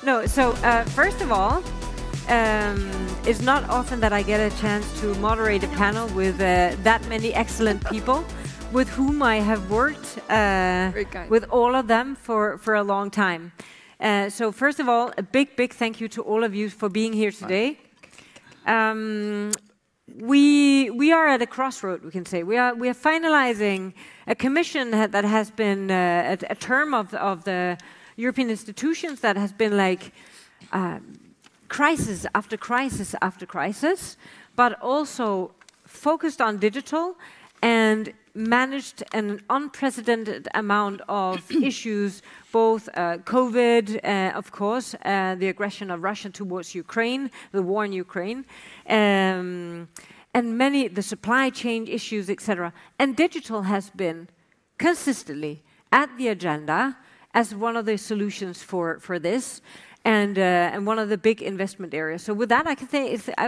No, so first of all, it's not often that I get a chance to moderate a panel with that many excellent people with whom I have worked with all of them for a long time. So first of all, a big thank you to all of you for being here today. We are at a crossroad, we can say. We are finalizing a commission that has been a term of the European institutions that has been like crisis after crisis after crisis, but also focused on digital and managed an unprecedented amount of issues, both COVID, of course, the aggression of Russia towards Ukraine, the war in Ukraine, and the supply chain issues, etc. And digital has been consistently at the agenda as one of the solutions for this, and one of the big investment areas. So with that, I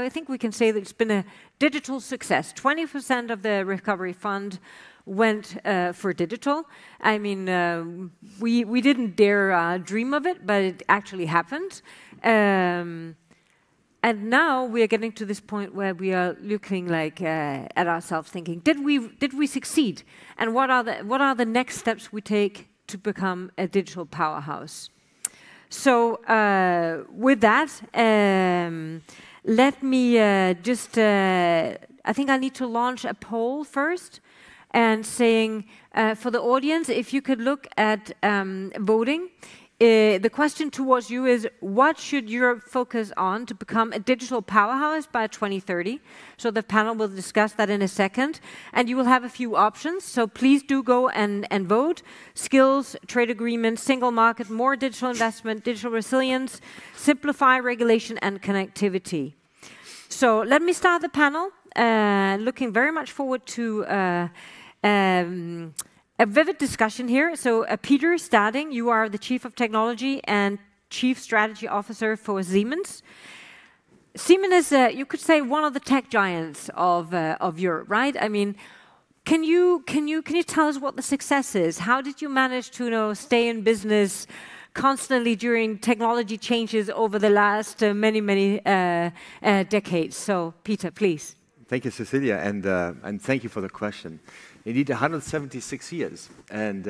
think we can say that it's been a digital success. 20% of the recovery fund went for digital. I mean, we didn't dare dream of it, but it actually happened. And now we are getting to this point where we are looking like at ourselves, thinking, did we succeed? And what are the next steps we take to become a digital powerhouse? So with that, let me I think I need to launch a poll first, and saying for the audience, if you could look at voting. The question towards you is, what should Europe focus on to become a digital powerhouse by 2030? So the panel will discuss that in a second. And you will have a few options, so please do go and vote. Skills, trade agreements, single market, more digital investment, digital resilience, simplify regulation and connectivity. So let me start the panel. Looking very much forward to a vivid discussion here. So Peter Stading, you are the Chief of Technology and Chief Strategy Officer for Siemens. Siemens is, you could say, one of the tech giants of Europe, right? I mean, can you tell us what the success is? How did you manage to stay in business constantly during technology changes over the last many decades? So Peter, please. Thank you, Cecilia, and thank you for the question. Indeed, 176 years, and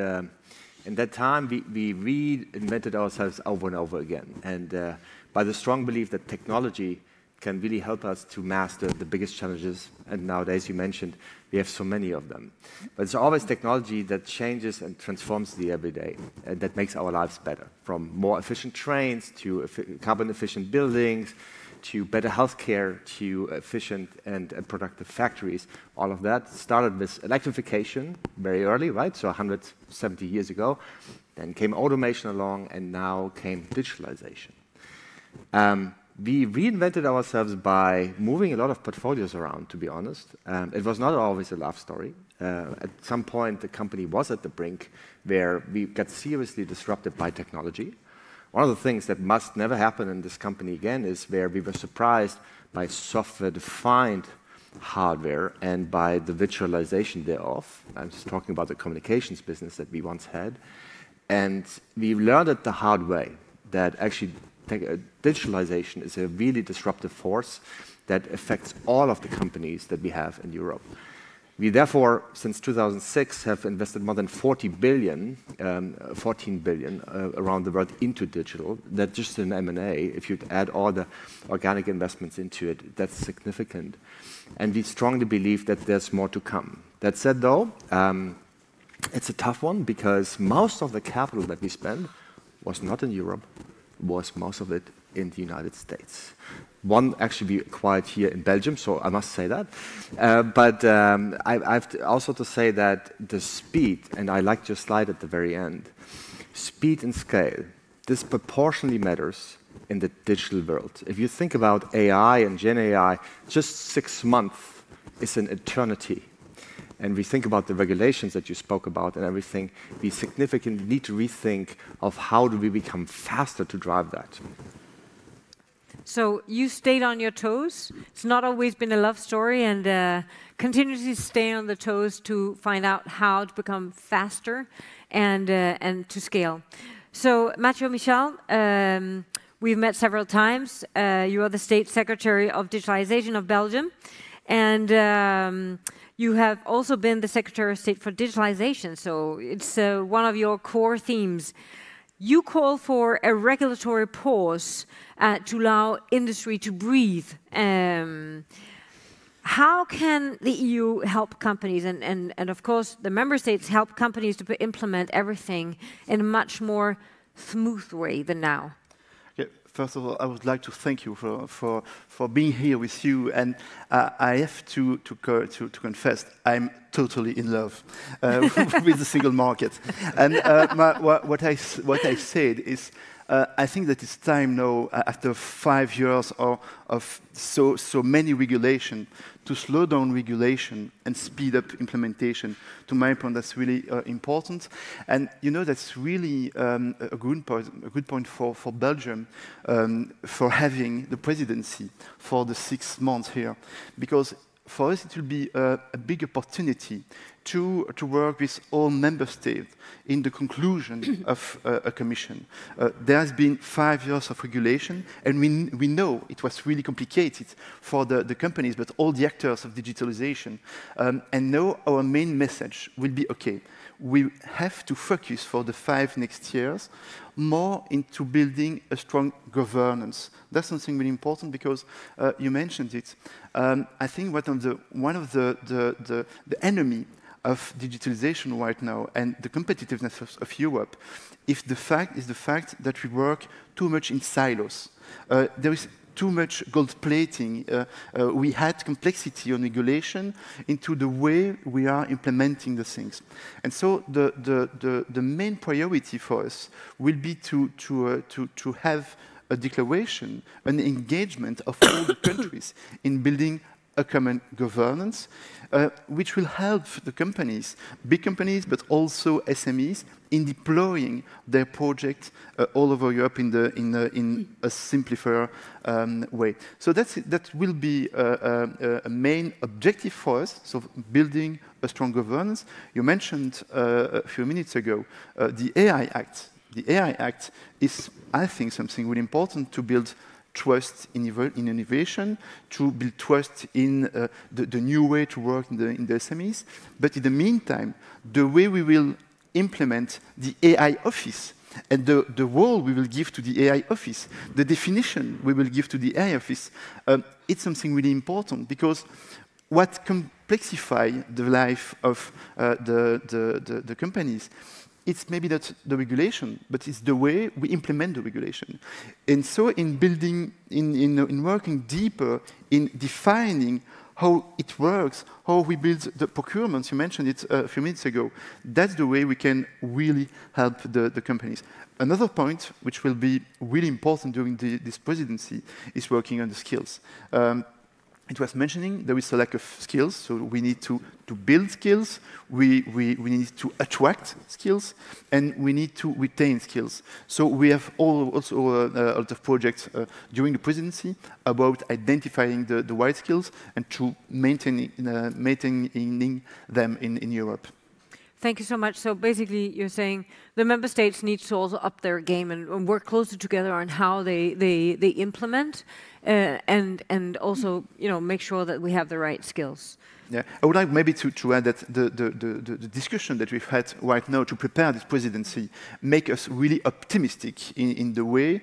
in that time we reinvented ourselves over and over again, and by the strong belief that technology can really help us to master the biggest challenges, and nowadays, you mentioned, we have so many of them. But it's always technology that changes and transforms the everyday, and that makes our lives better, from more efficient trains to carbon-efficient buildings, to better healthcare, to efficient and productive factories. All of that started with electrification very early, right? So 170 years ago. Then came automation along, and now came digitalization. We reinvented ourselves by moving a lot of portfolios around, to be honest. It was not always a love story. At some point, the company was at the brink where we got seriously disrupted by technology. One of the things that must never happen in this company again is where we were surprised by software-defined hardware and by the virtualization thereof. I'm just talking about the communications business that we once had. And we learned it the hard way that actually digitalization is a really disruptive force that affects all of the companies that we have in Europe. We therefore, since 2006, have invested more than 14 billion around the world into digital. That's just in M&A. If you add all the organic investments into it, that's significant. And we strongly believe that there's more to come. That said, though, it's a tough one because most of the capital that we spend was not in Europe, was most of it in the United States. One actually we acquired here in Belgium, so I must say that. But I have to also to say that the speed, and I liked your slide at the very end, speed and scale disproportionately matters in the digital world. If you think about AI and Gen AI, just 6 months is an eternity. And we think about the regulations that you spoke about and everything, we significantly need to rethink of how do we become faster to drive that. So you stayed on your toes. It's not always been a love story, and continuously stay on the toes to find out how to become faster and to scale. So Mathieu, Michel, We've met several times. You are the State Secretary of Digitalization of Belgium, and you have also been the Secretary of State for Digitalization, so it's one of your core themes. You call for a regulatory pause to allow industry to breathe. How can the EU help companies, and of course the member states help companies to implement everything in a much more smooth way than now? Yeah, first of all, I would like to thank you for being here with you, and I have to confess, I'm totally in love with the single market. And what I said is, I think that it's time now, after 5 years of so many regulation, to slow down regulation and speed up implementation. To my point, that's really important. And you know, that's really a good point for Belgium for having the presidency for the 6 months here, because for us it will be a big opportunity to work with all member states in the conclusion of a commission. There has been 5 years of regulation, and we know it was really complicated for the companies, but all the actors of digitalization. And now our main message will be, okay, we have to focus for the 5 next years more into building a strong governance. That's something really important, because you mentioned it. I think one of the enemy of digitalization right now and the competitiveness of Europe is the fact that we work too much in silos. There is too much gold plating. We had complexity on regulation into the way we are implementing the things. And so the main priority for us will be to have a declaration, an engagement of all the countries in building a common governance, which will help the companies, big companies, but also SMEs, in deploying their projects all over Europe in a simplifier way. So that will be a main objective for us, so building a strong governance. You mentioned a few minutes ago the AI Act. The AI Act is, I think, something really important to build trust in innovation, to build trust in the new way to work in the SMEs. But in the meantime, the way we will implement the AI office and the role we will give to the AI office, the definition we will give to the AI office, it's something really important, because what complexifies the life of the companies, it's maybe not the regulation, but it's the way we implement the regulation. And so in building, in working deeper, in defining how it works, how we build the procurements, you mentioned it a few minutes ago, that's the way we can really help the companies. Another point, which will be really important during this presidency, is working on the skills. It was mentioning there is a lack of skills, so we need to build skills, we need to attract skills, and we need to retain skills. So we have also a lot of projects during the presidency about identifying the right skills and to maintaining them in Europe. Thank you so much. So basically, you're saying the member states need to also up their game and work closer together on how they implement, and also, you know, make sure that we have the right skills. Yeah, I would like maybe to add that the discussion that we've had right now to prepare this presidency make us really optimistic in the way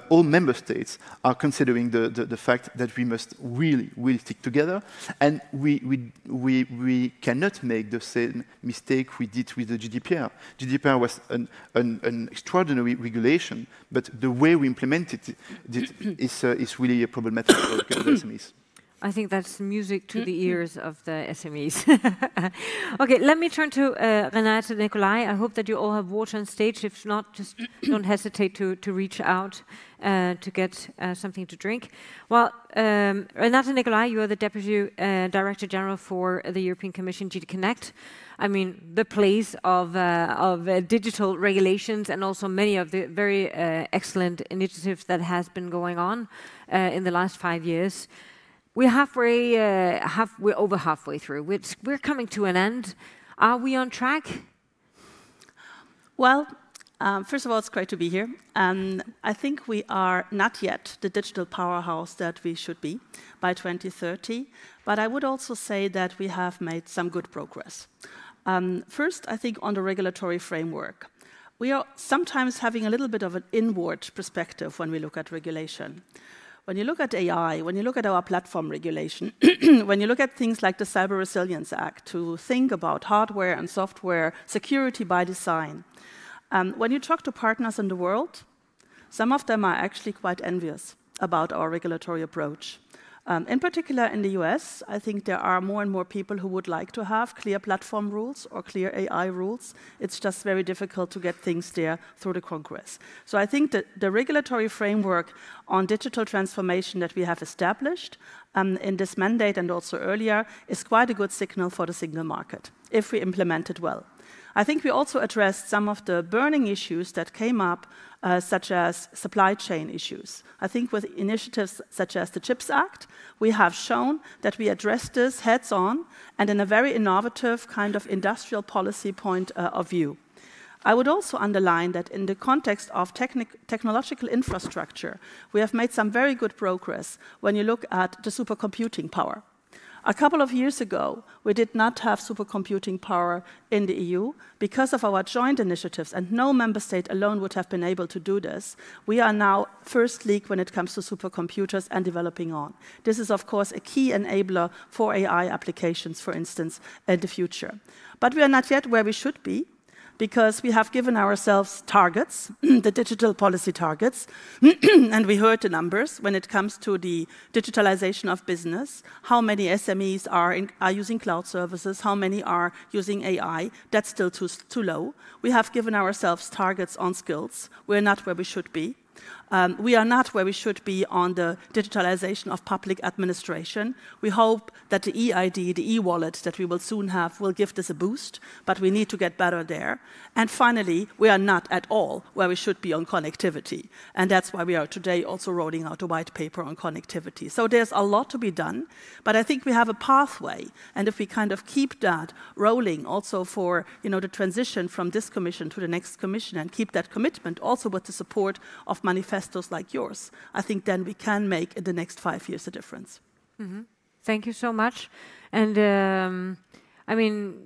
all member states are considering the fact that we must really stick together, and we cannot make the same mistake we did with the GDPR. GDPR was an extraordinary regulation, but the way we implemented it is really problematic for the SMEs. I think that's music to the ears of the SMEs. Okay, let me turn to Renate Nicolai. I hope that you all have water on stage. If not, just don't hesitate to reach out to get something to drink. Well, Renate Nicolai, you are the Deputy Director General for the European Commission GD Connect. I mean, the place of digital regulations and also many of the very excellent initiatives that has been going on in the last 5 years. We're over halfway through. We're coming to an end. Are we on track? Well, First of all, it's great to be here. I think we are not yet the digital powerhouse that we should be by 2030, but I would also say that we have made some good progress. First, I think on the regulatory framework. We are sometimes having a little bit of an inward perspective when we look at regulation. When you look at AI, when you look at our platform regulation, when you look at things like the Cyber Resilience Act, to think about hardware and software security by design, when you talk to partners in the world, some of them are actually quite envious about our regulatory approach. In particular in the US, I think there are more and more people who would like to have clear platform rules or clear AI rules. It's just very difficult to get things there through the Congress. So I think that the regulatory framework on digital transformation that we have established in this mandate and also earlier is quite a good signal for the single market, if we implement it well. I think we also addressed some of the burning issues that came up, such as supply chain issues. I think with initiatives such as the CHIPS Act, we have shown that we address this heads-on and in a very innovative kind of industrial policy point of view. I would also underline that in the context of technological infrastructure, we have made some very good progress when you look at the supercomputing power. A couple of years ago, we did not have supercomputing power in the EU because of our joint initiatives, and no member state alone would have been able to do this. We are now first league when it comes to supercomputers and developing on. This is, of course, a key enabler for AI applications, for instance, in the future. But we are not yet where we should be, because we have given ourselves targets, the digital policy targets, and we heard the numbers when it comes to the digitalization of business, how many SMEs are using cloud services, how many are using AI. That's still too low. We have given ourselves targets on skills. We're not where we should be. We are not where we should be on the digitalization of public administration. We hope that the e-ID, the e-wallet that we will soon have, will give this a boost, but we need to get better there. And finally, we are not at all where we should be on connectivity. And that's why we are today also rolling out a white paper on connectivity. So there's a lot to be done, but I think we have a pathway. And if we kind of keep that rolling also for the transition from this commission to the next commission and keep that commitment also with the support of manifestos like yours, I think then we can make in the next 5 years a difference. Mm-hmm. Thank you so much. And I mean,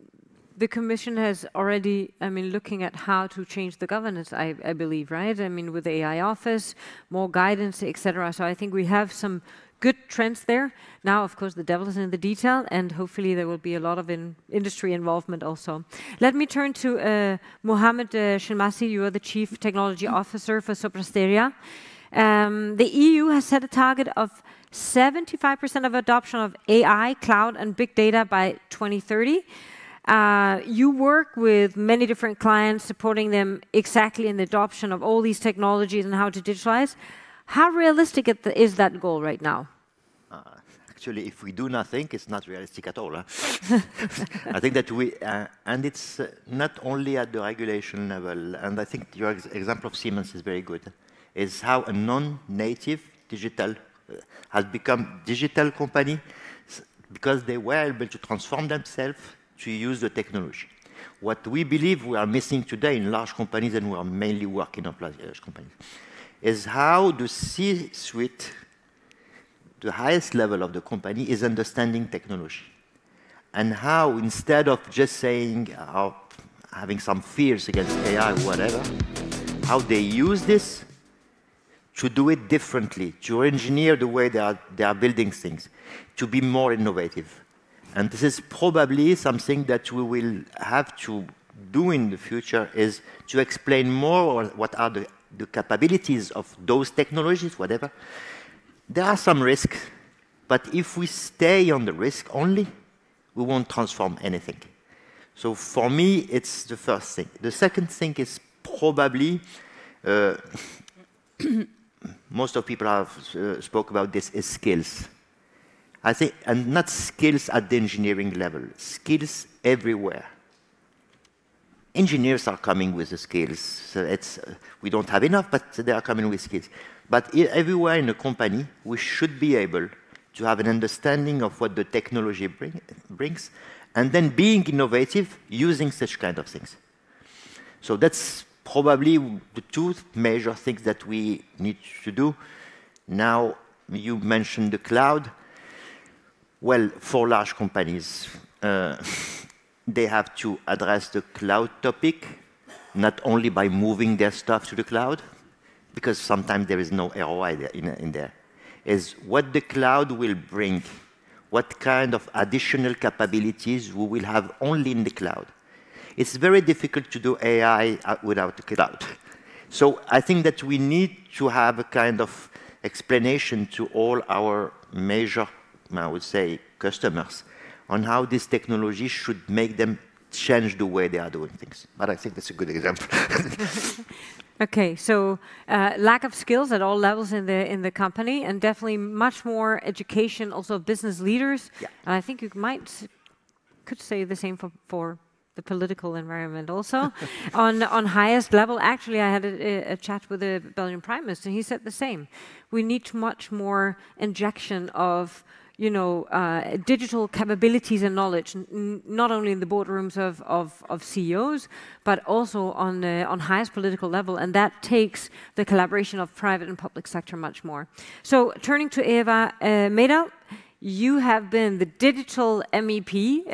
the Commission has already, looking at how to change the governance, I believe, right? I mean, with the AI office, more guidance, etc. So I think we have some good trends there. Now, of course, the devil is in the detail, and hopefully there will be a lot of industry involvement also. Let me turn to Mohamed Shelmasi. You are the Chief Technology Officer for Soprasteria. The EU has set a target of 75% of adoption of AI, cloud, and big data by 2030. You work with many different clients, supporting them exactly in the adoption of all these technologies and how to digitalize. How realistic is that goal right now? Actually, if we do nothing, it's not realistic at all. Huh? I think that and it's not only at the regulation level, and I think your example of Siemens is very good, is how a non-native digital has become digital company because they were able to transform themselves to use the technology. What we believe we are missing today in large companies, and we are mainly working on large companies, is how the C-suite, the highest level of the company, is understanding technology. And how, instead of just saying, having some fears against AI or whatever, how they use this to do it differently, to engineer the way they are building things, to be more innovative. And this is probably something that we will have to do in the future, is to explain more what are the capabilities of those technologies, whatever. There are some risks, but if we stay on the risk only, we won't transform anything. So for me, it's the first thing. The second thing is probably, most of people have spoke about this, is skills. I think, and not skills at the engineering level, skills everywhere. Engineers are coming with the skills. So we don't have enough, but they are coming with skills. But everywhere in a company, we should be able to have an understanding of what the technology brings, and then being innovative using such kind of things. So that's probably the two major things that we need to do. Now, you mentioned the cloud. Well, for large companies, they have to address the cloud topic, not only by moving their stuff to the cloud, because sometimes there is no ROI in there, is what the cloud will bring, what kind of additional capabilities we will have only in the cloud. It's very difficult to do AI without the cloud. So I think that we need to have a kind of explanation to all our major, I would say, customers on how this technology should make them change the way they are doing things. But I think that's a good example. Okay, so lack of skills at all levels in the company, and definitely much more education also of business leaders. Yeah. And I think you could say the same for the political environment also. on highest level, actually, I had a chat with the Belgian Prime Minister, and he said the same. We need much more injection of digital capabilities and knowledge, not only in the boardrooms of CEOs, but also on highest political level, and that takes the collaboration of private and public sector much more. So turning to Eva Medal, you have been the digital MEP,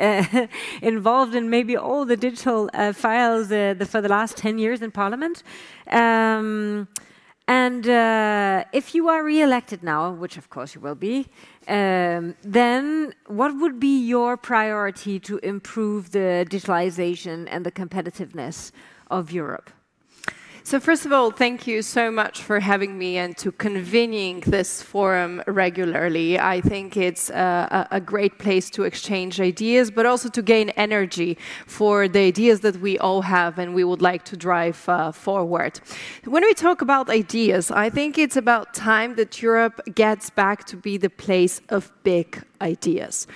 involved in maybe all the digital files for the last 10 years in Parliament. And if you are re-elected now, which of course you will be, then what would be your priority to improve the digitalization and the competitiveness of Europe? So first of all, thank you so much for having me and to convening this forum regularly. I think it's a great place to exchange ideas, but also to gain energy for the ideas that we all have and we would like to drive forward. When we talk about ideas, I think it's about time that Europe gets back to be the place of big ideas.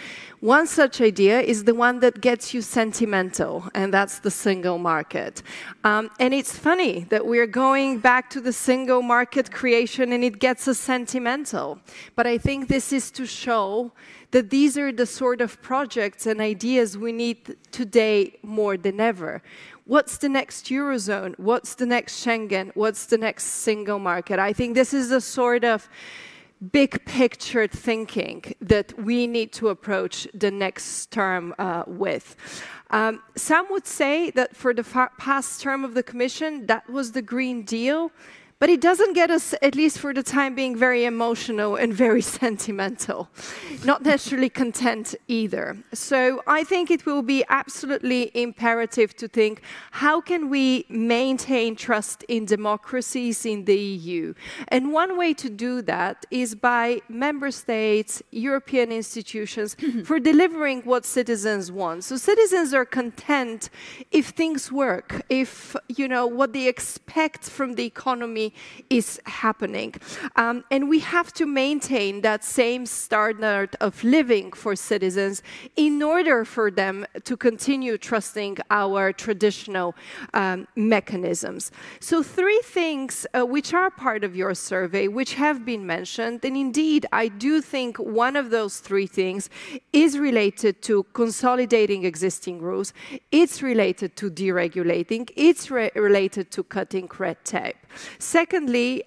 One such idea is the one that gets you sentimental, and that's the single market. And it's funny that we're going back to the single market creation and it gets us sentimental. But I think this is to show that these are the sort of projects and ideas we need today more than ever. What's the next Eurozone? What's the next Schengen? What's the next single market? I think this is a sort of big picture thinking that we need to approach the next term with. Some would say that for the past term of the Commission, that was the Green Deal, but it doesn't get us, at least for the time being, very emotional and very sentimental. Not necessarily content either. So I think it will be absolutely imperative to think, how can we maintain trust in democracies in the EU? And one way to do that is by member states, European institutions, for delivering what citizens want. So citizens are content if things work, if what they expect from the economy is happening. And we have to maintain that same standard of living for citizens in order for them to continue trusting our traditional mechanisms. So three things which are part of your survey, which have been mentioned, and indeed I do think one of those three things is related to consolidating existing rules, it's related to deregulating, it's related to cutting red tape. Secondly,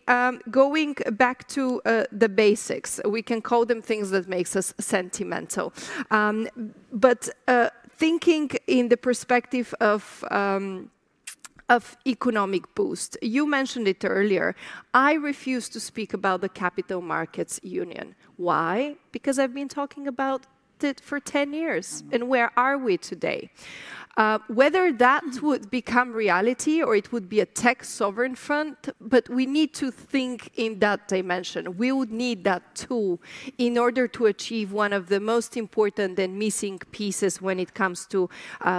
going back to the basics, we can call them things that makes us sentimental, but thinking in the perspective of economic boost. You mentioned it earlier. I refuse to speak about the Capital Markets Union. Why? Because I've been talking about it for 10 years. And where are we today? Whether that would become reality or it would be a tech sovereign fund, but we need to think in that dimension. We would need that tool in order to achieve one of the most important and missing pieces when it comes to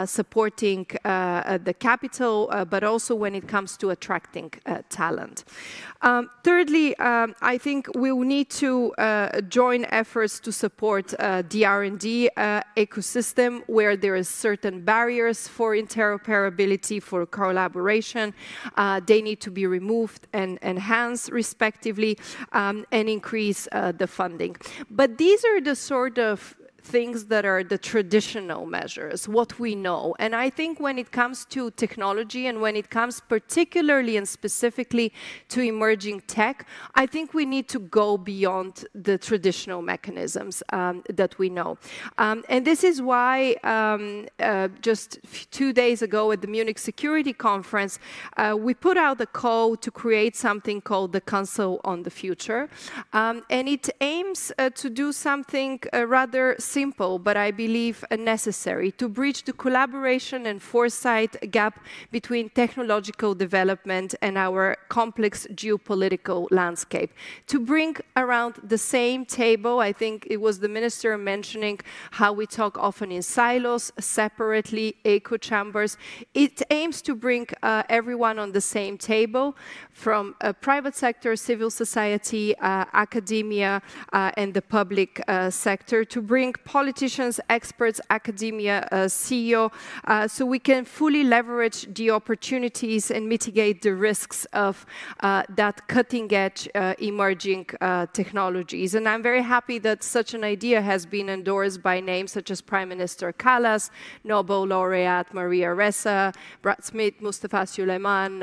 supporting the capital, but also when it comes to attracting talent. Thirdly, I think we will need to join efforts to support the R&D ecosystem where there is certain barriers for interoperability, for collaboration. They need to be removed and enhanced respectively, and increase the funding. But these are the sort of things that are the traditional measures, what we know. And I think when it comes to technology and when it comes particularly and specifically to emerging tech, I think we need to go beyond the traditional mechanisms that we know. And this is why just 2 days ago at the Munich Security Conference, we put out a call to create something called the Council on the Future. And it aims to do something rather simple, but I believe necessary, to bridge the collaboration and foresight gap between technological development and our complex geopolitical landscape. To bring around the same table, I think it was the minister mentioning how we talk often in silos, separately, echo chambers. It aims to bring everyone on the same table, from private sector, civil society, academia, and the public sector, to bring politicians, experts, academia, CEO, so we can fully leverage the opportunities and mitigate the risks of that cutting-edge emerging technologies. And I'm very happy that such an idea has been endorsed by names such as Prime Minister Kallas, Nobel laureate Maria Ressa, Brad Smith, Mustafa Suleyman,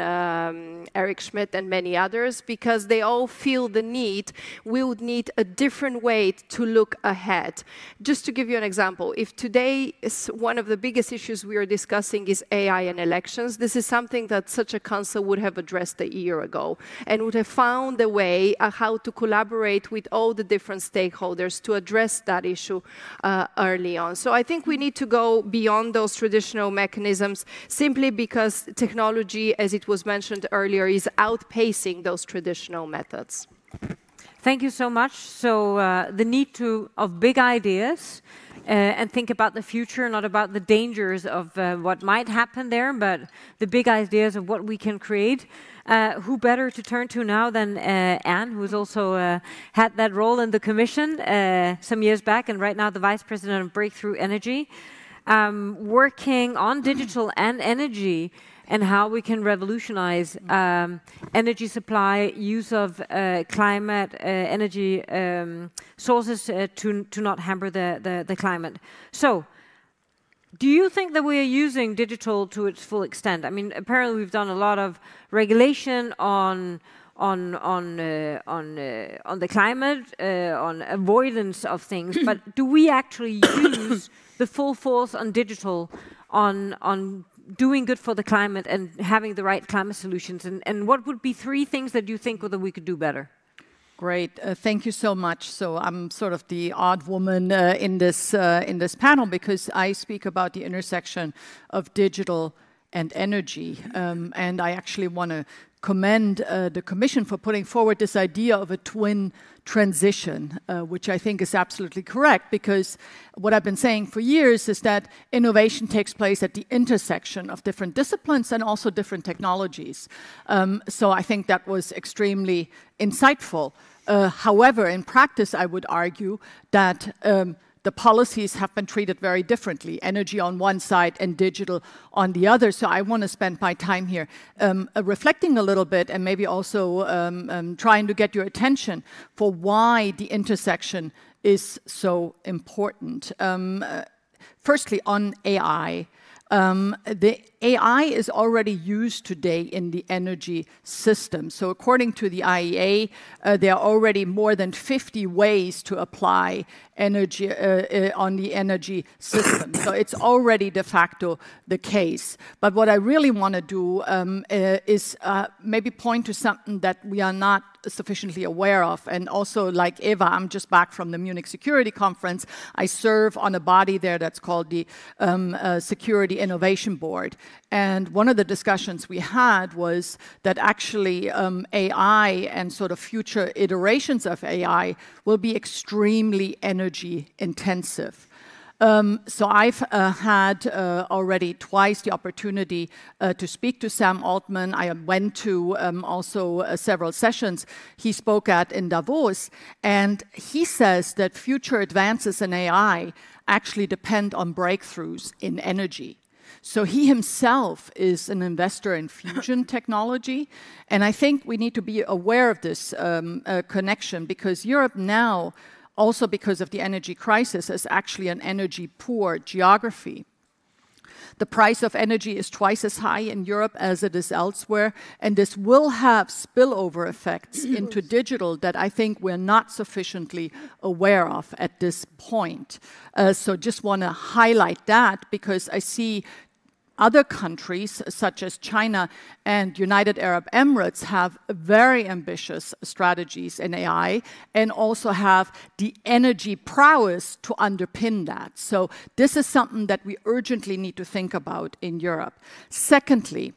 Eric Schmidt, and many others, because they all feel the need. We would need a different way to look ahead. Just to give you an example, if today is one of the biggest issues we are discussing is AI and elections, this is something that such a council would have addressed a year ago and would have found a way how to collaborate with all the different stakeholders to address that issue early on. So I think we need to go beyond those traditional mechanisms, simply because technology, as it was mentioned earlier, is outpacing those traditional methods. Thank you so much. So the need of big ideas and think about the future, not about the dangers of what might happen there, but the big ideas of what we can create. Who better to turn to now than Anne, who's also had that role in the Commission some years back, and right now the Vice President of Breakthrough Energy, working on digital and energy, and how we can revolutionize energy supply, use of climate energy sources to not hamper the climate. So, do you think that we are using digital to its full extent? I mean, apparently we've done a lot of regulation on the climate, on avoidance of things, but do we actually use the full force on digital, on doing good for the climate and having the right climate solutions? And what would be 3 things that you think that we could do better? Great, thank you so much. So I'm sort of the odd woman in this panel, because I speak about the intersection of digital and energy, and I actually want to commend the Commission for putting forward this idea of a twin transition, which I think is absolutely correct, because what I've been saying for years is that innovation takes place at the intersection of different disciplines and also different technologies. So I think that was extremely insightful. However, in practice, I would argue that the policies have been treated very differently, energy on one side and digital on the other. So I want to spend my time here reflecting a little bit, and maybe also trying to get your attention for why the intersection is so important. Firstly, on AI. The AI is already used today in the energy system. So according to the IEA, there are already more than 50 ways to apply energy on the energy system. So it's already de facto the case. But what I really want to do is maybe point to something that we are not sufficiently aware of. And also, like Eva, I'm just back from the Munich Security Conference. I serve on a body there that's called the Security Innovation Board. And one of the discussions we had was that actually AI and sort of future iterations of AI will be extremely energy intensive. So I've had already twice the opportunity to speak to Sam Altman. I went to also several sessions he spoke at in Davos, and he says that future advances in AI actually depend on breakthroughs in energy. So he himself is an investor in fusion technology, and I think we need to be aware of this connection, because Europe now also because of the energy crisis, as actually an energy-poor geography. The price of energy is twice as high in Europe as it is elsewhere, and this will have spillover effects into digital that I think we're not sufficiently aware of at this point. So just want to highlight that, because I see other countries, such as China and United Arab Emirates, have very ambitious strategies in AI and also have the energy prowess to underpin that. So this is something that we urgently need to think about in Europe. Secondly,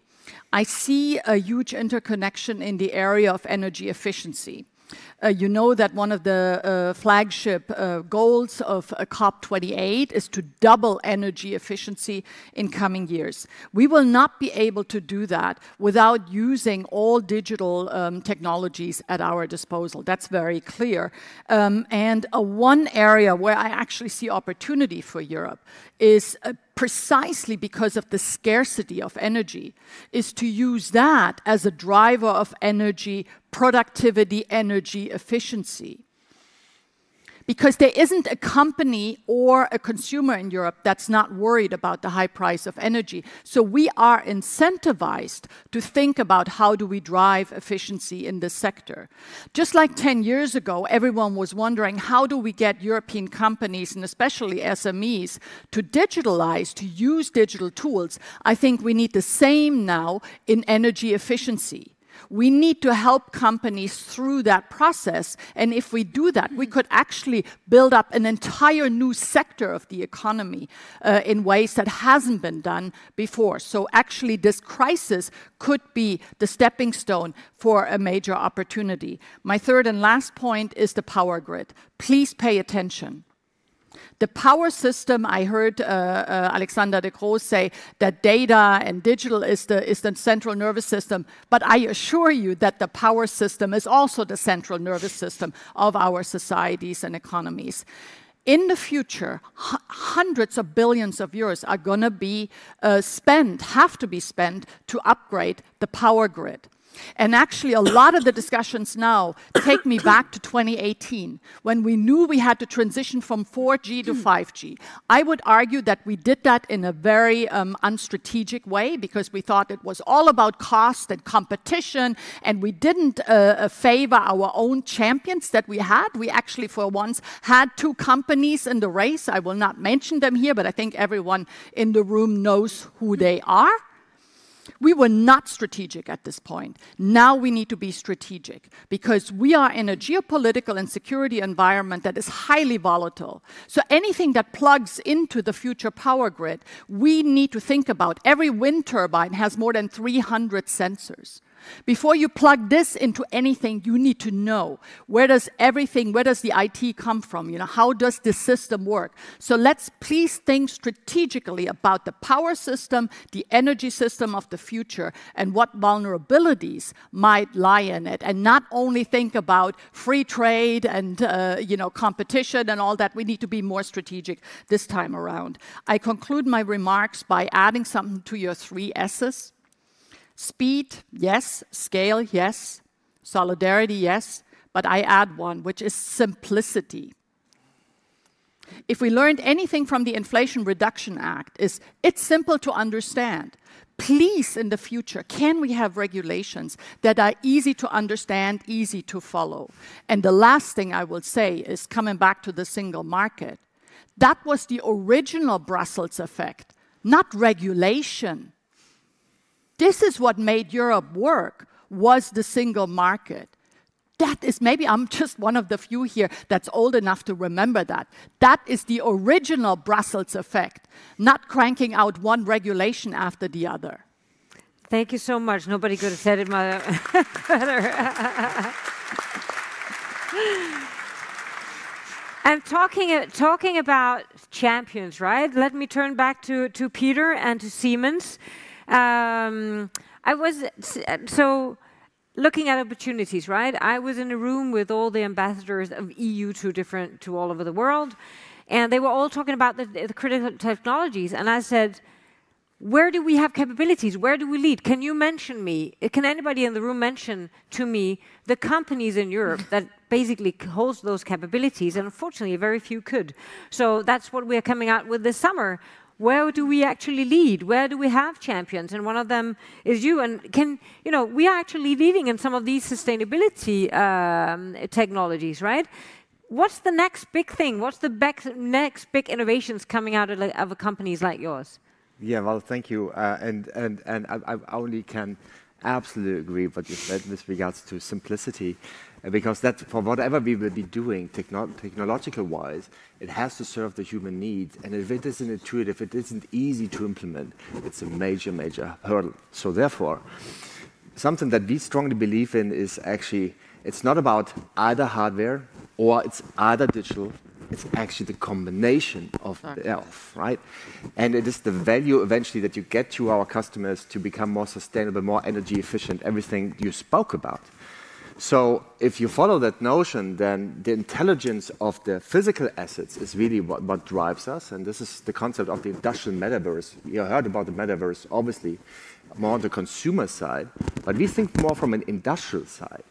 I see a huge interconnection in the area of energy efficiency. You know that one of the flagship goals of COP28 is to double energy efficiency in coming years. We will not be able to do that without using all digital technologies at our disposal. That's very clear. And one area where I actually see opportunity for Europe is precisely because of the scarcity of energy, is to use that as a driver of energy productivity, energy efficiency. Because there isn't a company or a consumer in Europe that's not worried about the high price of energy. So we are incentivized to think about how do we drive efficiency in this sector. Just like 10 years ago, everyone was wondering how do we get European companies, and especially SMEs, to digitalize, to use digital tools. I think we need the same now in energy efficiency. We need to help companies through that process, and if we do that, we could actually build up an entire new sector of the economy in ways that hasn't been done before. So actually this crisis could be the stepping stone for a major opportunity. My third and last point is the power grid. Please pay attention. The power system, I heard Alexander de Croo say that data and digital is the central nervous system, but I assure you that the power system is also the central nervous system of our societies and economies. In the future, hundreds of billions of euros are going to be have to be spent to upgrade the power grid. And actually, a lot of the discussions now take me back to 2018, when we knew we had to transition from 4G to 5G. I would argue that we did that in a very unstrategic way, because we thought it was all about cost and competition, and we didn't favor our own champions that we had. We actually, for once, had two companies in the race. I will not mention them here, but I think everyone in the room knows who they are. We were not strategic at this point. Now we need to be strategic, because we are in a geopolitical and security environment that is highly volatile. So anything that plugs into the future power grid, we need to think about. Every wind turbine has more than 300 sensors. Before you plug this into anything, you need to know where does the IT come from? You know, how does this system work? So let's please think strategically about the power system, the energy system of the future, and what vulnerabilities might lie in it. And not only think about free trade and competition and all that. We need to be more strategic this time around. I conclude my remarks by adding something to your 3 S's. Speed, yes. Scale, yes. Solidarity, yes. But I add one, which is simplicity. If we learned anything from the Inflation Reduction Act, it's simple to understand. Please, in the future, can we have regulations that are easy to understand, easy to follow? And the last thing I will say is, coming back to the single market, that was the original Brussels effect, not regulation. This is what made Europe work, was the single market. That is, maybe I'm just one of the few here that's old enough to remember that. That is the original Brussels effect, not cranking out one regulation after the other. Thank you so much. Nobody could have said it better. And talking about champions, right? Let me turn back to Peter and to Siemens. I was looking at opportunities, right? I was in a room with all the ambassadors of EU to all over the world, and they were all talking about the critical technologies. And I said, where do we have capabilities? Where do we lead? Can you mention me? Can anybody in the room mention to me the companies in Europe that basically holds those capabilities? And unfortunately, very few could. So that's what we're coming out with this summer. Where do we actually lead? Where do we have champions? And one of them is you. And we are actually leading in some of these sustainability technologies, right? What's the next big thing? What's the next big innovations coming out of companies like yours? Yeah, well, thank you. And I only can absolutely agree with what you said with regards to simplicity, because that for whatever we will be doing technological-wise, it has to serve the human needs. And if it isn't intuitive, if it isn't easy to implement, it's a major, major hurdle. So therefore, something that we strongly believe in is actually, it's not about either hardware or it's either digital. It's actually the combination of both, right? And it is the value eventually that you get to our customers to become more sustainable, more energy efficient, everything you spoke about. So if you follow that notion, then the intelligence of the physical assets is really what drives us. And this is the concept of the industrial metaverse. You heard about the metaverse, obviously, more on the consumer side, but we think more from an industrial side.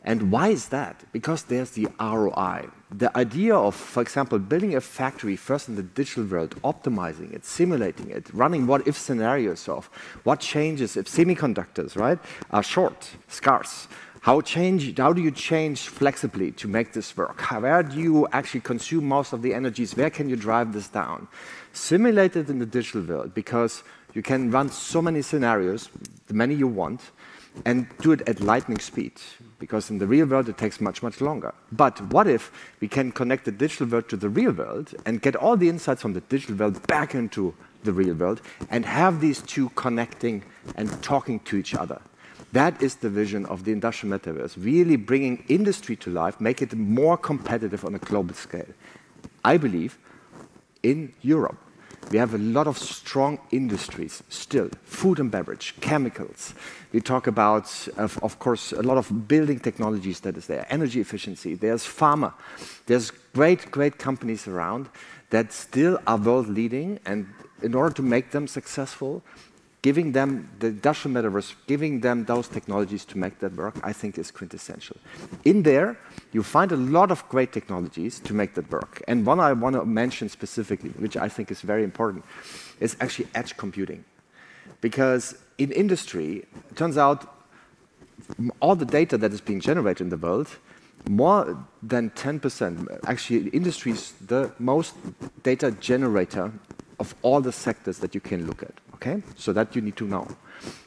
And why is that? Because there's the ROI. The idea of, for example, building a factory first in the digital world, optimizing it, simulating it, running what-if scenarios of what changes if semiconductors, right, are short, scarce. How do you change flexibly to make this work? Where do you actually consume most of the energies? Where can you drive this down? Simulate it in the digital world, because you can run so many scenarios, the many you want, and do it at lightning speed, because in the real world it takes much, much longer. But what if we can connect the digital world to the real world and get all the insights from the digital world back into the real world and have these two connecting and talking to each other? That is the vision of the industrial metaverse, really bringing industry to life, make it more competitive on a global scale. I believe in Europe, we have a lot of strong industries still, food and beverage, chemicals. We talk about, of course, a lot of building technologies that is there, energy efficiency, there's pharma. There's great, great companies around that still are world leading, and in order to make them successful, giving them the industrial metaverse, giving them those technologies to make that work, I think is quintessential. In there, you find a lot of great technologies to make that work. And one I want to mention specifically, which I think is very important, is actually edge computing. Because in industry, it turns out all the data that is being generated in the world, more than 10%, actually industry is the most data generator of all the sectors that you can look at. Okay? So that you need to know.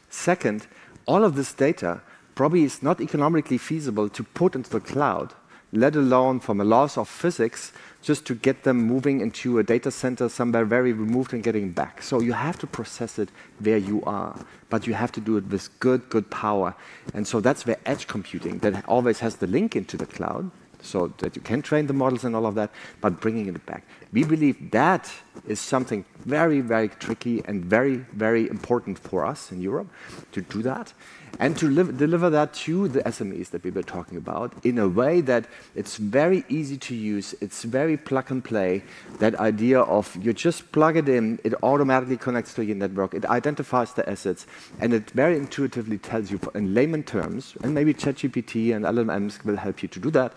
Second, all of this data probably is not economically feasible to put into the cloud, let alone from a laws of physics, just to get them moving into a data center somewhere very removed and getting back. So you have to process it where you are, but you have to do it with good power. And so that's where edge computing, that always has the link into the cloud, so that you can train the models and all of that, but bringing it back. We believe that is something very, very tricky and very, very important for us in Europe to do that and to deliver that to the SMEs that we were talking about in a way that it's very easy to use, it's very plug and play, that idea of you just plug it in, it automatically connects to your network, it identifies the assets, and it very intuitively tells you in layman terms, and maybe ChatGPT and LLMs will help you to do that,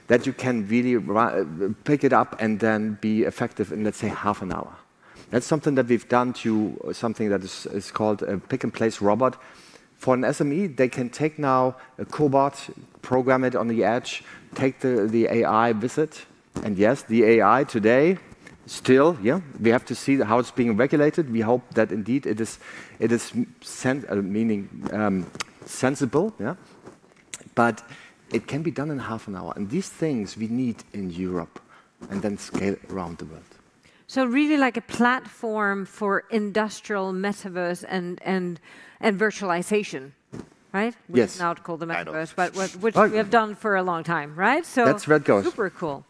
that you can really pick it up and then be effective in, let's say, half an hour. That's something that we've done to something that is called a pick-and-place robot. For an SME, they can take now a cobot, program it on the edge, take the AI with it. And yes, the AI today, still, yeah, we have to see how it's being regulated. We hope that indeed it is sensible, yeah. But it can be done in half an hour. And these things we need in Europe and then scale around the world. So really like a platform for industrial metaverse and virtualization, right? Which yes. is now called the metaverse, but which we have done for a long time, right? So that's where it goes. Super cool.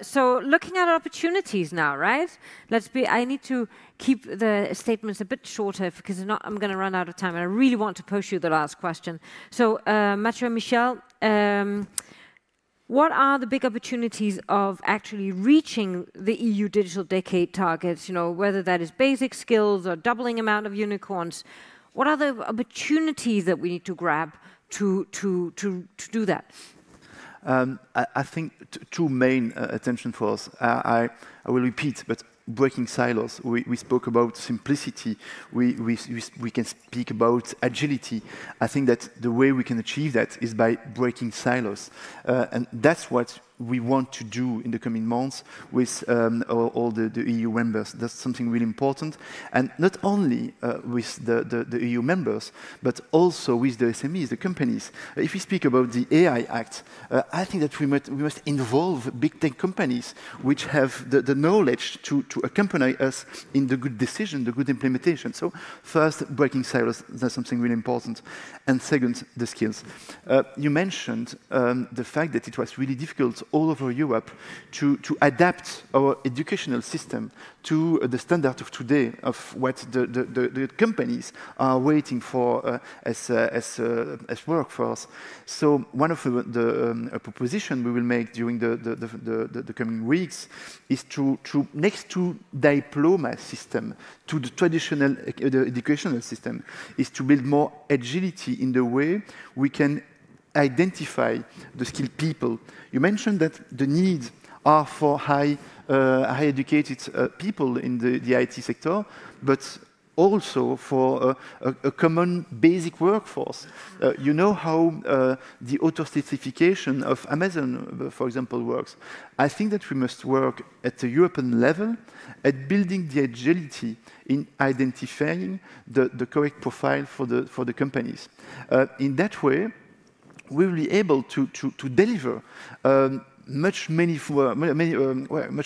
So looking at opportunities now, right? I need to keep the statements a bit shorter because I'm going to run out of time, and I really want to pose you the last question. So Mathieu and Michel, what are the big opportunities of actually reaching the EU Digital Decade targets, whether that is basic skills or doubling amount of unicorns? What are the opportunities that we need to grab to do that? I think two main attention for us. I will repeat, but breaking silos. We spoke about simplicity. We can speak about agility. I think that the way we can achieve that is by breaking silos. And that's what we want to do in the coming months with all the EU members. That's something really important. And not only with the EU members, but also with the SMEs, the companies. If we speak about the AI Act, I think that we must involve big tech companies which have the knowledge to accompany us in the good decision, the good implementation. So first, breaking silos, that's something really important. And second, the skills. You mentioned the fact that it was really difficult all over Europe to adapt our educational system to the standard of today, of what the companies are waiting for as workforce. So one of the propositions we will make during the coming weeks is to next to diploma system, to the traditional educational system, is to build more agility in the way we can identify the skilled people. You mentioned that the needs are for high educated people in the IT sector, but also for a common basic workforce. You know how the auto-certification of Amazon, for example, works. I think that we must work at the European level at building the agility in identifying the correct profile for the companies. In that way, we will be able to deliver much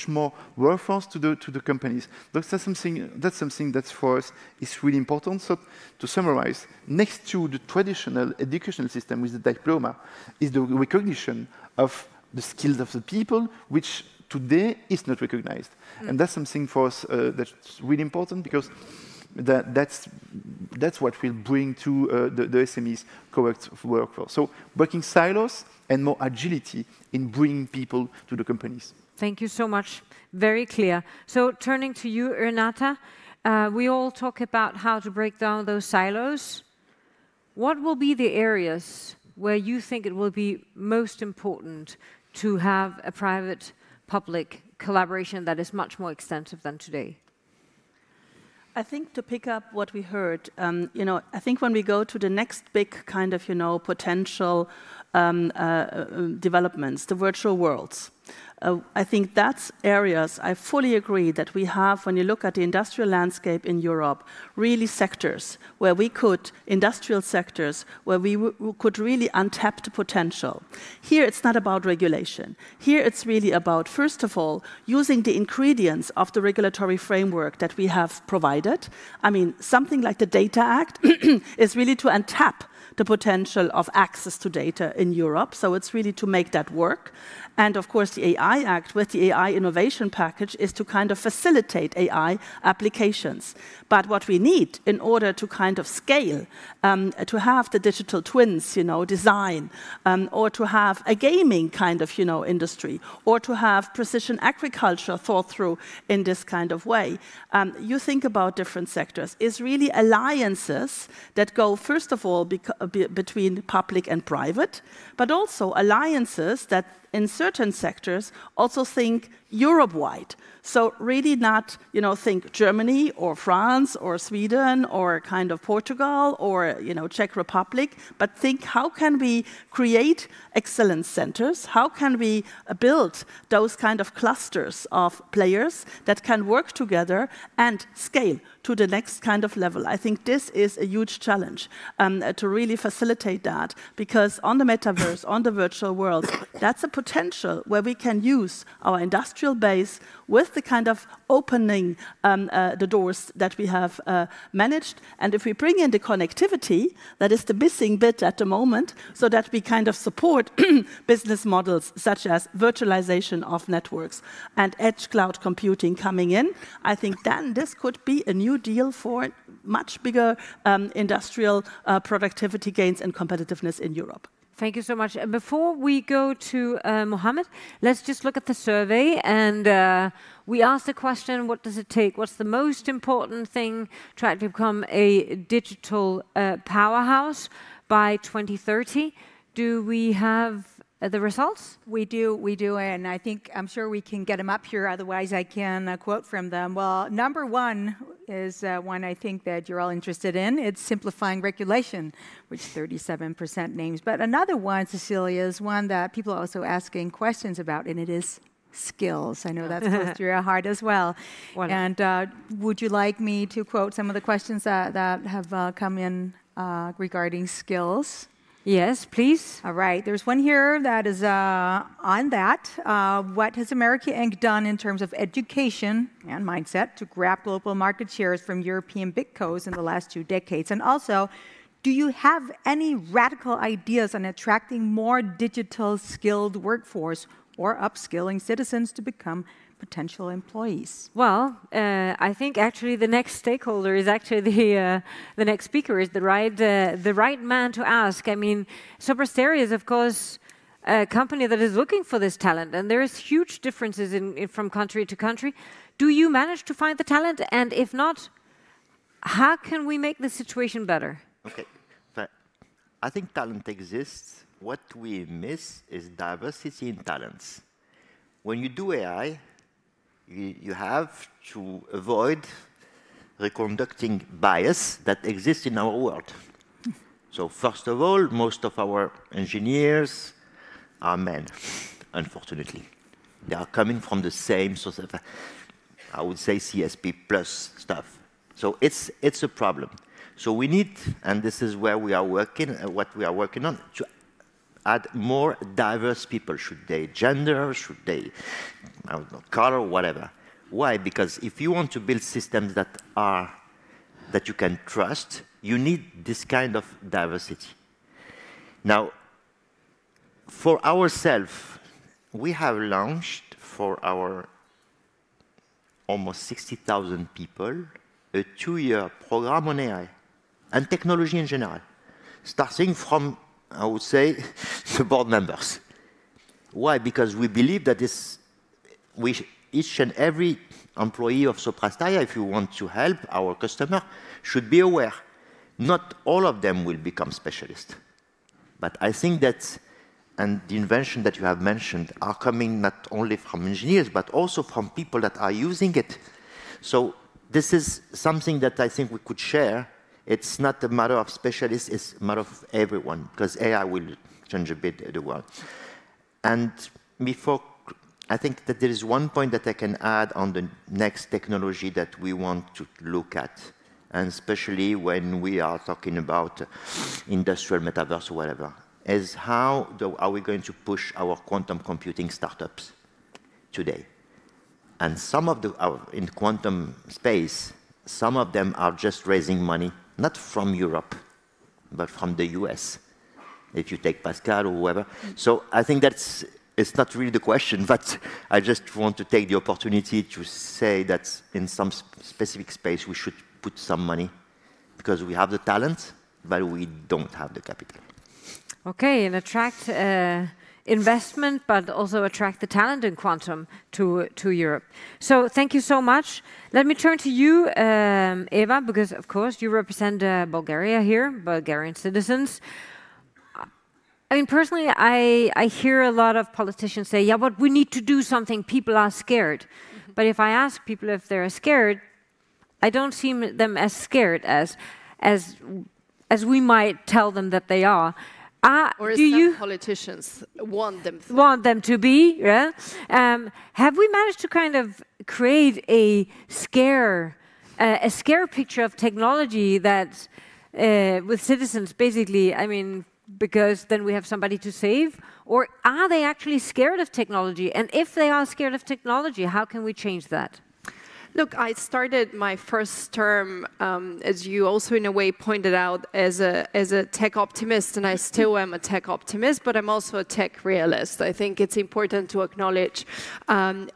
more workforce to the companies. That's something that for us is really important. So to summarize, next to the traditional educational system with the diploma is the recognition of the skills of the people, which today is not recognized. And that's something for us that's really important, because that's what will bring to the SMEs correct workforce. So breaking silos and more agility in bringing people to the companies. Thank you so much. Very clear. So turning to you, Renata, we all talk about how to break down those silos. What will be the areas where you think it will be most important to have a private-public collaboration that is much more extensive than today? I think to pick up what we heard, I think when we go to the next big kind of, potential developments, the virtual worlds, I think that's areas I fully agree that we have, when you look at the industrial landscape in Europe, really sectors where we could, industrial sectors, where we could really untap the potential. Here it's not about regulation. Here it's really about, first of all, using the ingredients of the regulatory framework that we have provided. I mean, something like the Data Act is really to untap the potential of access to data in Europe. So it's really to make that work. And of course, the AI Act with the AI innovation package is to kind of facilitate AI applications. But what we need in order to kind of scale, to have the digital twins, design, or to have a gaming kind of, industry, or to have precision agriculture thought through in this kind of way. You think about different sectors, is really alliances that go, first of all, between public and private, but also alliances that in certain sectors also think Europe-wide. So really not, think Germany or France or Sweden or kind of Portugal or, Czech Republic, but think how can we create excellence centers? How can we build those kind of clusters of players that can work together and scale to the next kind of level? I think this is a huge challenge to really facilitate that, because on the metaverse, on the virtual world, that's a potential where we can use our industrial base with the kind of opening the doors that we have managed. And if we bring in the connectivity, that is the missing bit at the moment, so that we kind of support business models such as virtualization of networks and edge cloud computing coming in, I think then this could be a new deal for much bigger industrial productivity gains and competitiveness in Europe. Thank you so much. Before we go to Mohammed, let's just look at the survey. And we asked the question, what does it take? What's the most important thing to actually become a digital powerhouse by 2030? Do we have the results? We do, and I'm sure we can get them up here, otherwise I can quote from them. Well, number one is one I think that you're all interested in. It's simplifying regulation, which 37% names. But another one, Cecilia, is one that people are also asking questions about, and it is skills. I know that's close to your heart as well. And would you like me to quote some of the questions that have come in regarding skills? Yes, please. All right. There's one here that is on that. What has America Inc. done in terms of education and mindset to grab global market shares from European big co's in the last 2 decades? And also, do you have any radical ideas on attracting more digital skilled workforce or upskilling citizens to become potential employees? Well, I think actually the next stakeholder is actually the next speaker is the right man to ask. I mean, Sopra Steria is of course a company that is looking for this talent, and there is huge differences from country to country. Do you manage to find the talent, and if not, how can we make the situation better? Okay, I think talent exists. What we miss is diversity in talents. When you do AI, you have to avoid reconducting bias that exists in our world. So first of all, most of our engineers are men, unfortunately. They are coming from the same sort of, I would say, CSP plus stuff. So it's a problem. So we need, and this is where we are working, what we are working on, to add more diverse people. Should they gender, should they, I don't know, color, whatever. Why? Because if you want to build systems that you can trust, you need this kind of diversity. Now, for ourselves, we have launched for our almost 60,000 people a 2-year program on AI and technology in general, starting from, I would say, the board members. Why? Because we believe that each and every employee of Sopra Steria, if you want to help our customer, should be aware. Not all of them will become specialists. But I think that, and the invention that you have mentioned are coming not only from engineers, but also from people that are using it. So this is something that I think we could share. It's not a matter of specialists, it's a matter of everyone, because AI will change a bit the world. And before, I think that there is one point that I can add on the next technology that we want to look at, and especially when we are talking about industrial metaverse or whatever, is how are we going to push our quantum computing startups today? And some of in quantum space, some of them are just raising money, not from Europe, but from the US, if you take Pascal or whoever. So I think it's not really the question, but I just want to take the opportunity to say that in some specific space we should put some money, because we have the talent, but we don't have the capital. Okay, and attract investment, but also attract the talent in quantum to Europe. So thank you so much. Let me turn to you, Eva, because of course you represent Bulgaria here, Bulgarian citizens. I mean, personally, I hear a lot of politicians say, yeah, but we need to do something, people are scared. Mm-hmm. But if I ask people if they're scared, I don't see them as scared as we might tell them that they are. Or as some politicians want them to be, yeah? Have we managed to kind of create a scare picture of technology that, with citizens, basically, I mean, because then we have somebody to save? Or are they actually scared of technology? And if they are scared of technology, how can we change that? Look, I started my first term, as you also in a way pointed out, as a tech optimist, and I still am a tech optimist, but I'm also a tech realist. I think it's important to acknowledge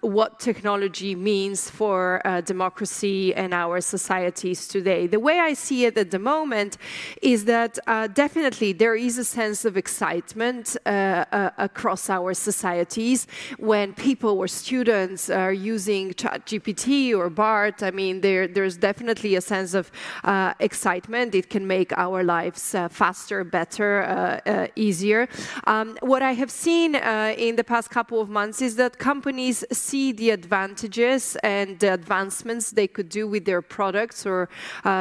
what technology means for democracy and our societies today. The way I see it at the moment is that definitely there is a sense of excitement across our societies when people or students are using ChatGPT or BART. I mean, there's definitely a sense of excitement. It can make our lives faster, better, easier. What I have seen in the past couple of months is that companies see the advantages and the advancements they could do with their products or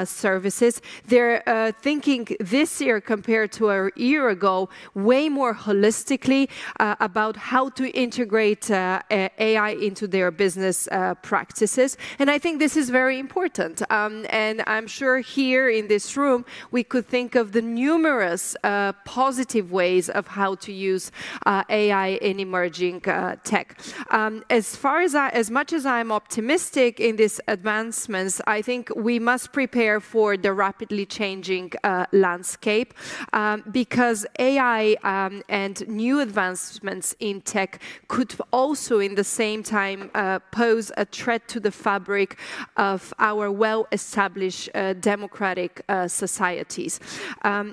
services. They're thinking this year compared to a year ago way more holistically about how to integrate AI into their business practices. And I think this is very important. And I'm sure here in this room, we could think of the numerous positive ways of how to use AI in emerging tech. As much as I'm optimistic in these advancements, I think we must prepare for the rapidly changing landscape because AI and new advancements in tech could also in the same time pose a threat to the fabric of our well-established democratic societies.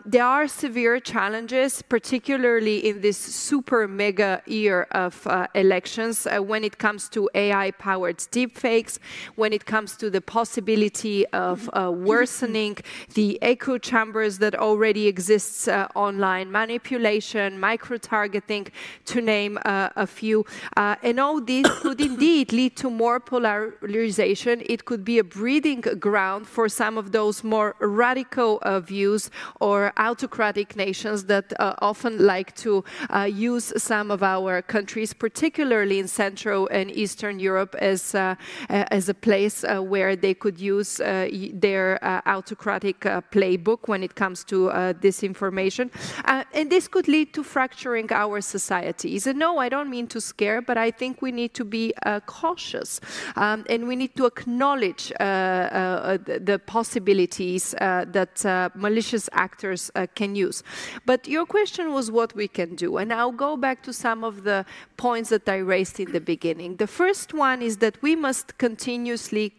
There are severe challenges, particularly in this super mega year of elections when it comes to AI-powered deepfakes, when it comes to the possibility of worsening the echo chambers that already exists online, manipulation, micro-targeting, to name a few. And all this could indeed lead to more polarization. It could be a breeding ground for some of those more radical views or autocratic nations that often like to use some of our countries, particularly in Central and Eastern Europe, as a place where they could use their autocratic playbook when it comes to disinformation. And this could lead to fracturing our societies. And no, I don't mean to scare, but I think we need to be cautious. And we need to acknowledge the possibilities that malicious actors can use. But your question was what we can do. And I'll go back to some of the points that I raised in the beginning. The first one is that we must continuously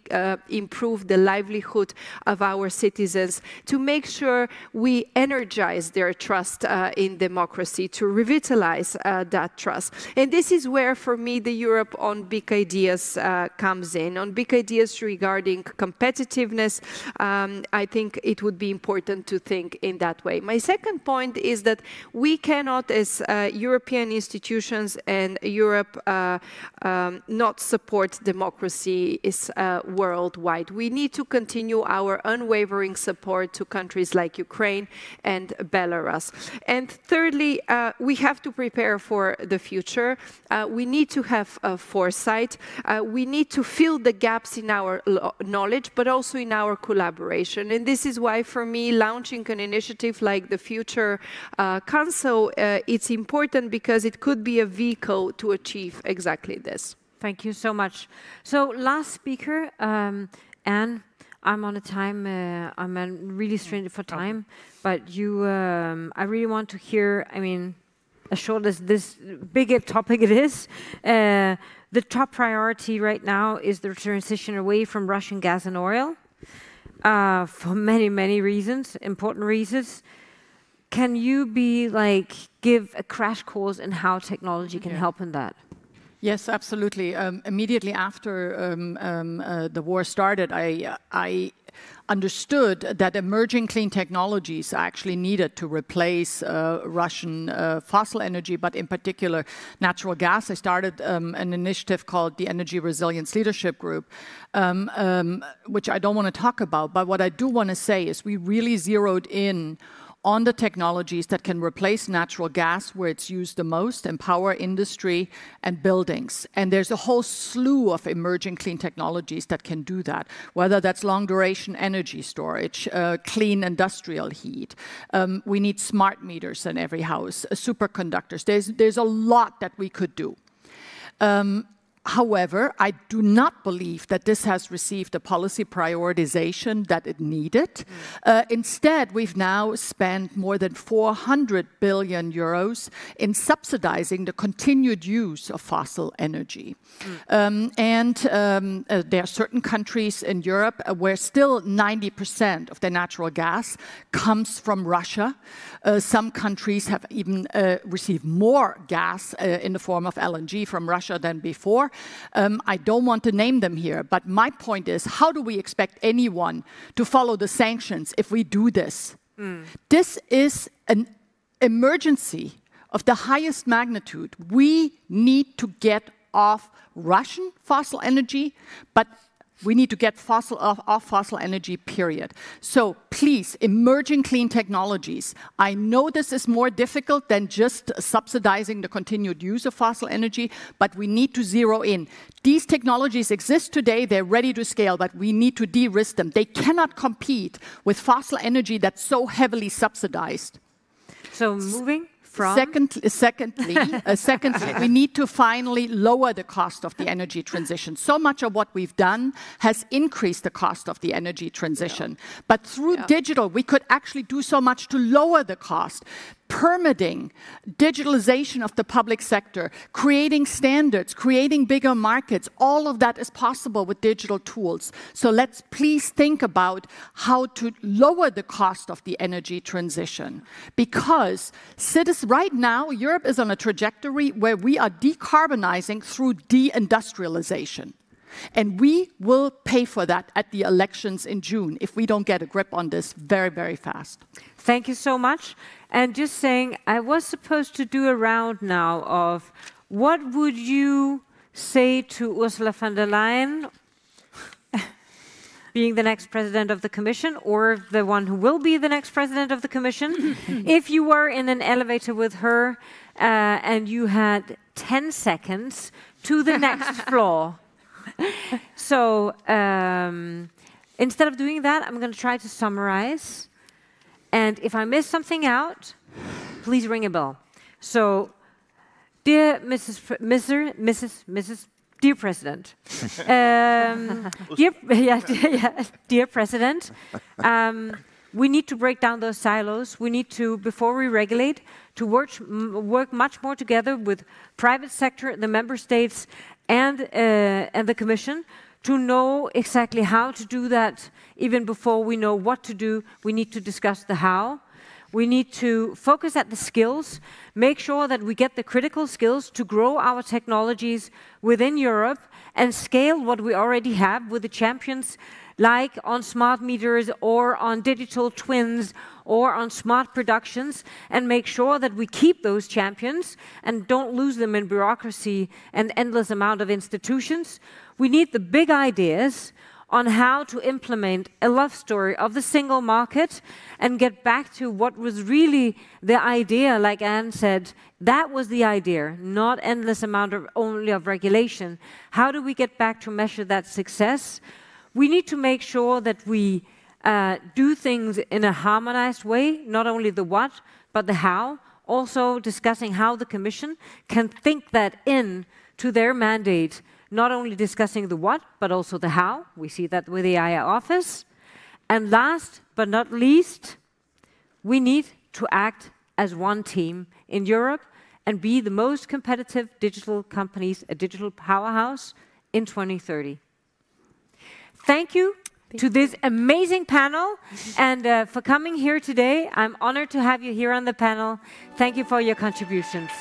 improve the livelihood of our citizens to make sure we energize their trust in democracy, to revitalize that trust. And this is where, for me, the Europe on Big Ideas comes in. On big ideas regarding competitiveness, I think it would be important to think in that way. My second point is that we cannot, as European institutions and Europe, not support democracy worldwide. We need to continue our unwavering support to countries like Ukraine and Belarus. And thirdly, we have to prepare for the future. We need to have foresight. We need to fill the gaps in our knowledge, but also in our collaboration. And this is why, for me, launching an initiative like the Future Council, it's important because it could be a vehicle to achieve exactly this. Thank you so much. So last speaker, Anne, I'm on a time, I'm really strained for time, but you, I really want to hear, I mean, as short as this big a topic it is, the top priority right now is the transition away from Russian gas and oil for many, many reasons, important reasons. Can you give a crash course in how technology can help in that? Yes, absolutely. Immediately after the war started, I understood that emerging clean technologies are actually needed to replace Russian fossil energy, but in particular natural gas. I started an initiative called the Energy Resilience Leadership Group, which I don't want to talk about, but what I do want to say is we really zeroed in on the technologies that can replace natural gas where it's used the most in power industry and buildings. And there's a whole slew of emerging clean technologies that can do that, whether that's long duration energy storage, clean industrial heat. We need smart meters in every house, superconductors. There's a lot that we could do. However, I do not believe that this has received the policy prioritization that it needed. Instead, we've now spent more than 400 billion euros in subsidizing the continued use of fossil energy. There are certain countries in Europe where still 90% of their natural gas comes from Russia. Some countries have even received more gas in the form of LNG from Russia than before. I don't want to name them here, but my point is, how do we expect anyone to follow the sanctions if we do this? This is an emergency of the highest magnitude. We need to get off Russian fossil energy, but we need to get off fossil energy, period. So please, emerging clean technologies. I know this is more difficult than just subsidizing the continued use of fossil energy, but we need to zero in. These technologies exist today, they're ready to scale, but we need to de-risk them. They cannot compete with fossil energy that's so heavily subsidized. So moving from? Secondly, we need to finally lower the cost of the energy transition. So much of what we've done has increased the cost of the energy transition. But through digital, we could actually do so much to lower the cost. Permitting, digitalization of the public sector, creating standards, creating bigger markets, all of that is possible with digital tools. So let's please think about how to lower the cost of the energy transition. Because right now, Europe is on a trajectory where we are decarbonizing through deindustrialization. And we will pay for that at the elections in June if we don't get a grip on this very, very fast. Thank you so much. And just saying, I was supposed to do a round now of what would you say to Ursula von der Leyen being the next president of the Commission, or the one who will be the next president of the Commission, if you were in an elevator with her and you had 10 seconds to the next floor. So instead of doing that, I'm going to try to summarize. And if I miss something out, please ring a bell. So, dear dear President, dear President, we need to break down those silos. We need to, before we regulate, to work much more together with private sector, the member states, and the Commission to know exactly how to do that. Even before we know what to do, we need to discuss the how. We need to focus at the skills, make sure that we get the critical skills to grow our technologies within Europe and scale what we already have with the champions, like on smart meters or on digital twins or on smart productions, and make sure that we keep those champions and don't lose them in bureaucracy and endless amount of institutions. We need the big ideas on how to implement a love story of the single market and get back to what was really the idea, like Anne said, that was the idea, not endless amount of only of regulation. How do we get back to measure that success? We need to make sure that we do things in a harmonized way, not only the what, but the how, also discussing how the Commission can think that in to their mandate, not only discussing the what, but also the how. We see that with the IA office. And last but not least, we need to act as one team in Europe and be the most competitive digital companies, a digital powerhouse in 2030. Thank you to this amazing panel and for coming here today. I'm honored to have you here on the panel. Thank you for your contributions.